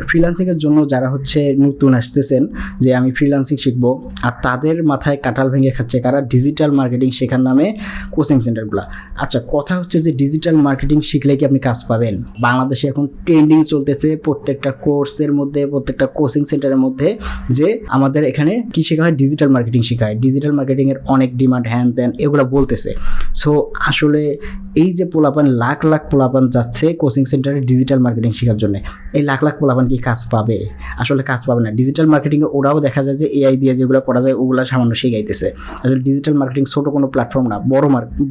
ফ্রিল্যান্সিংয়ের জন্য যারা হচ্ছে নতুন আসতেছেন যে আমি ফ্রিল্যান্সিং শিখবো, আর তাদের মাথায় কাঁঠাল ভেঙে খাচ্ছে কারা? ডিজিটাল মার্কেটিং শেখার নামে কোচিং সেন্টারগুলো। আচ্ছা, কথা হচ্ছে যে ডিজিটাল মার্কেটিং শিখলে কি আপনি কাজ পাবেন? বাংলাদেশে এখন ট্রেন্ডিং চলতেছে প্রত্যেকটা কোর্সের মধ্যে, প্রত্যেকটা কোচিং সেন্টারের মধ্যে যে আমাদের এখানে কি শেখা হয়? ডিজিটাল মার্কেটিং শেখায়, ডিজিটাল মার্কেটিংয়ের অনেক ডিমান্ড, হ্যান ত্যান এগুলো বলতেছে। সো আসলে এই যে পোলাপান, লাখ লাখ পোলাপান যাচ্ছে কোচিং সেন্টারে ডিজিটাল মার্কেটিং শেখার জন্য, এই লাখ লাখ পোলাপান কি কাজ পাবে? আসলে কাজ পাবে না। ডিজিটাল মার্কেটিংয়ে ওরাও দেখা যায় যে এআই দিয়ে যেগুলো পড়া যায় ওগুলো সামান্য শেখাইতেছে। আসলে ডিজিটাল মার্কেটিং ছোটো কোনো প্ল্যাটফর্ম না,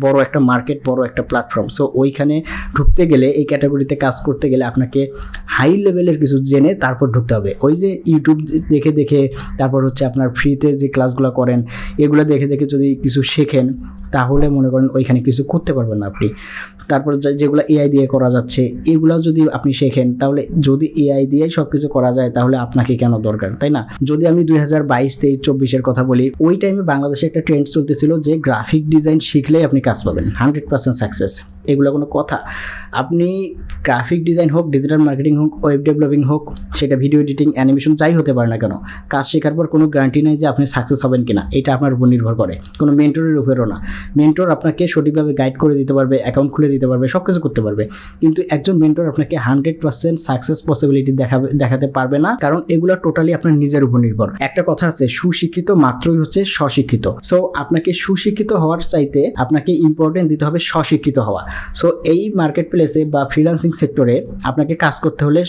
বড় একটা মার্কেট, বড় একটা প্ল্যাটফর্ম। সো ওইখানে ঢুকতে গেলে, এই ক্যাটাগরিতে কাজ করতে গেলে আপনাকে হাই লেভেলের কিছু জেনে তারপর ঢুকতে হবে। ওই যে ইউটিউব দেখে দেখে, তারপর হচ্ছে আপনার ফ্রিতে যে ক্লাসগুলো করেন এগুলো দেখে দেখে যদি কিছু শেখেন তাহলে মনে করেন ওইখানে কিছু করতে পারবেন না আপনি। তারপর যেগুলো এআই দিয়ে করা যাচ্ছে এগুলো যদি আপনি শেখেন, তাহলে যদি এআই দিয়ে সব কিছু করা যায় তাহলে আপনাকে কেন দরকার, তাই না? যদি আমি 2022, 23, 24 কথা বলি, ওই টাইমে বাংলাদেশে একটা ট্রেন্ড চলতেছিল যে গ্রাফিক ডিজাইন শিখলেই আপনি কাজ পাবেন, 100% সাকসেস। এগুলো কোনো কথা? আপনি গ্রাফিক ডিজাইন হোক, ডিজিটাল মার্কেটিং হোক, ওয়েব ডেভেলপিং হোক, সেটা ভিডিও এডিটিং, অ্যানিমেশন যাই হতে পারে না কেন, কাজ শেখার পর কোনো গ্যারান্টি নেই যে আপনি সাকসেস হবেন কিনা। এটা আপনার উপর নির্ভর করে, কোনো মেন্টরের উপরও না। মেন্টর আপনাকে সঠিকভাবে গাইড করে দিতে পারবে, অ্যাকাউন্ট খুলে দিতে পারবে, সব কিছু করতে পারবে, কিন্তু একজন মেন্টর আপনাকে 100% সাকসেস পসিবিলিটি দেখাতে পারবে না, কারণ এগুলো টোটালি আপনার নিজের উপর নির্ভর। একটা কথা আছে, সুশিক্ষিত মাত্রই হচ্ছে স্বশিক্ষিত। সো আপনাকে সুশিক্ষিত হওয়ার চাইতে আপনাকে ইম্পর্টেন্ট দিতে হবে স্বশিক্ষিত হওয়া। সো এই মার্কেট প্লেসে বা ফ্রিল্যান্সিং সেক্টরে আপনাকে কাজ করতে হলে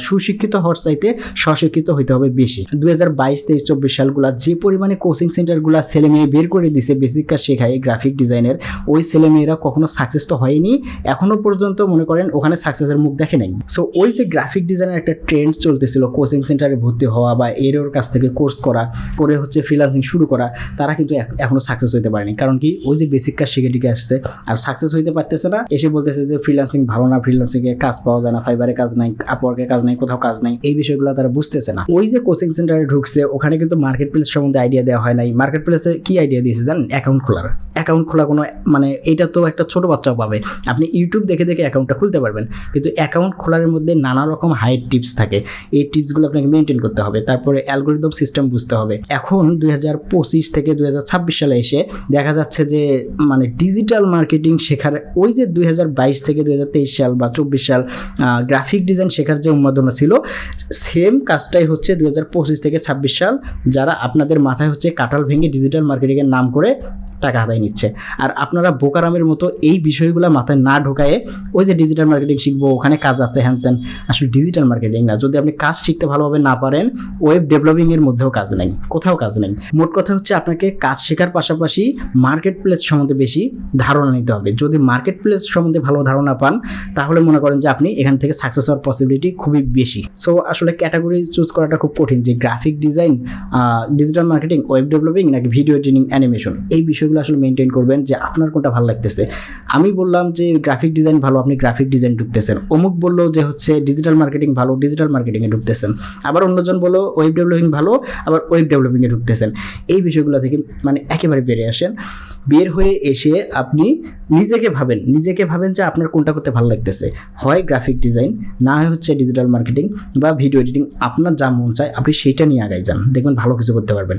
সুশিক্ষিত হওয়ার চাইতে স্বশিক্ষিত হইতে হবে বেশি। 2022, 23, 24 সালগুলা যে পরিমাণে কোচিং সেন্টারগুলা ছেলে মেয়ে বের করে দিছে বেসিক কাজ শেখায় গ্রাফিক ডিজাইনের, ওই ছেলে মেয়েরা কখনো সাকসেস তো হয়নি এখনো পর্যন্ত, মনে করেন ওখানে সাকসেসের মুখ দেখে নাই। সো ওই যে গ্রাফিক ডিজাইনের একটা ট্রেন্ড চলতেছিল, কোচিং সেন্টারে ভর্তি হওয়া বা এর কাছ থেকে কোর্স করা করে হচ্ছে ফ্রিল্যান্সিং শুরু করা, তারা কিন্তু এখনো সাকসেস হইতে পারেনি। কারণ কি? ওই যে বেসিক কাজ শিখে টিকে আসছে আর সাকসেস হইতে পারতেছে না, এসে বলতেছে যে ফ্রিল্যান্সিং ভালো না, ফ্রিল্যান্সিংয়ে কাজ পাওয়া যায় না, ফাইবারে কাজ নাই, আপওয়ার্কে কাজ নাই, কোথাও কাজ নাই। এই বিষয়গুলো তারা বুঝতেছে না। ওই যে কোচিং সেন্টারে ঢুকছে ওখানে কিন্তু মার্কেট প্লেস সম্বন্ধে আইডিয়া দেওয়া হয় নাই। মার্কেট প্লেসে কি আইডিয়া দিয়েছে জানেন? অ্যাকাউন্ট খোলা কোনো মানে এটা তো একটা ছোট বাচ্চাও পাবে। আপনি ইউটিউব দেখে দেখে অ্যাকাউন্টটা খুলতে পারবেন, কিন্তু অ্যাকাউন্ট খোলার মধ্যে নানা রকম হাইড টিপস থাকে। এই টিপসগুলো আপনাকে মেনটেন করতে হবে, তারপরে অ্যালগোরিদম সিস্টেম বুঝতে হবে। এখন 2025 থেকে 2026 সালে এসে দেখা যাচ্ছে যে মানে ডিজিটাল মার্কেটিং শেখার, ওই যে 2022 থেকে 2023 সাল বা 24 সাল গ্রাফিক ডিজাইন শেখার যে উন্মাদনা ছিল, সেম কাজটাই হচ্ছে 2025 থেকে 26 সাল যারা আপনাদের মাথায় হচ্ছে কাঁঠাল ভেঙে ডিজিটাল মার্কেটিংয়ের নাম করে টাকা আদায় নিচ্ছে। আর আপনারা বোকারামের মতো এই বিষয়গুলো মাথায় না ঢোকায়ে ওই যে ডিজিটাল মার্কেটিং শিখবো, ওখানে কাজ আছে হ্যান ত্যান, আসলে ডিজিটাল মার্কেটিং না। যদি আপনি কাজ শিখতে ভালোভাবে না পারেন, ওয়েব ডেভেলপিংয়ের মধ্যেও কাজ নেই, কোথাও কাজ নেই। মোট কথা হচ্ছে আপনাকে কাজ শেখার পাশাপাশি মার্কেট প্লেস সম্বন্ধে বেশি ধারণা নিতে হবে। যদি মার্কেট প্লেস সম্বন্ধে ভালো ধারণা পান তাহলে মনে করেন যে আপনি এখান থেকে সাকসেস হওয়ার পসিবিলিটি খুবই বেশি। সো আসলে ক্যাটাগরি চুজ করাটা খুব কঠিন যে graphic design, digital marketing, web developing নাকি ভিডিও এডিটিং, অ্যানিমেশন, এই বিষয়গুলো আসলে মেনটেন করবেন যে আপনার কোনটা ভালো লাগতেছে। আমি বললাম যে গ্রাফিক ডিজাইন ভালো, আপনি গ্রাফিক ডিজাইন ঢুকতেছেন। অমুক বললো যে হচ্ছে ডিজিটাল মার্কেটিং ভালো, ডিজিটাল মার্কেটিংয়ে ঢুকতেছেন। আবার অন্যজন বললো ওয়েব ডেভেলপিং ভালো, আবার ওয়েব ডেভেলপিংয়ে ঢুকতেছেন। এই বিষয়গুলো থেকে মানে একেবারে বেরিয়ে আসেন। বের হয়ে এসে আপনি নিজেকে ভাবেন যে আপনার কোনটা করতে ভালো লাগতেছে, হয় গ্রাফিক ডিজাইন, না হয় হচ্ছে ডিজিটাল মার্কেটিং বা ভিডিও এডিটিং। আপনার যা মন চায় আপনি সেইটা নিয়ে আগায় যান, দেখবেন ভালো কিছু করতে পারবেন।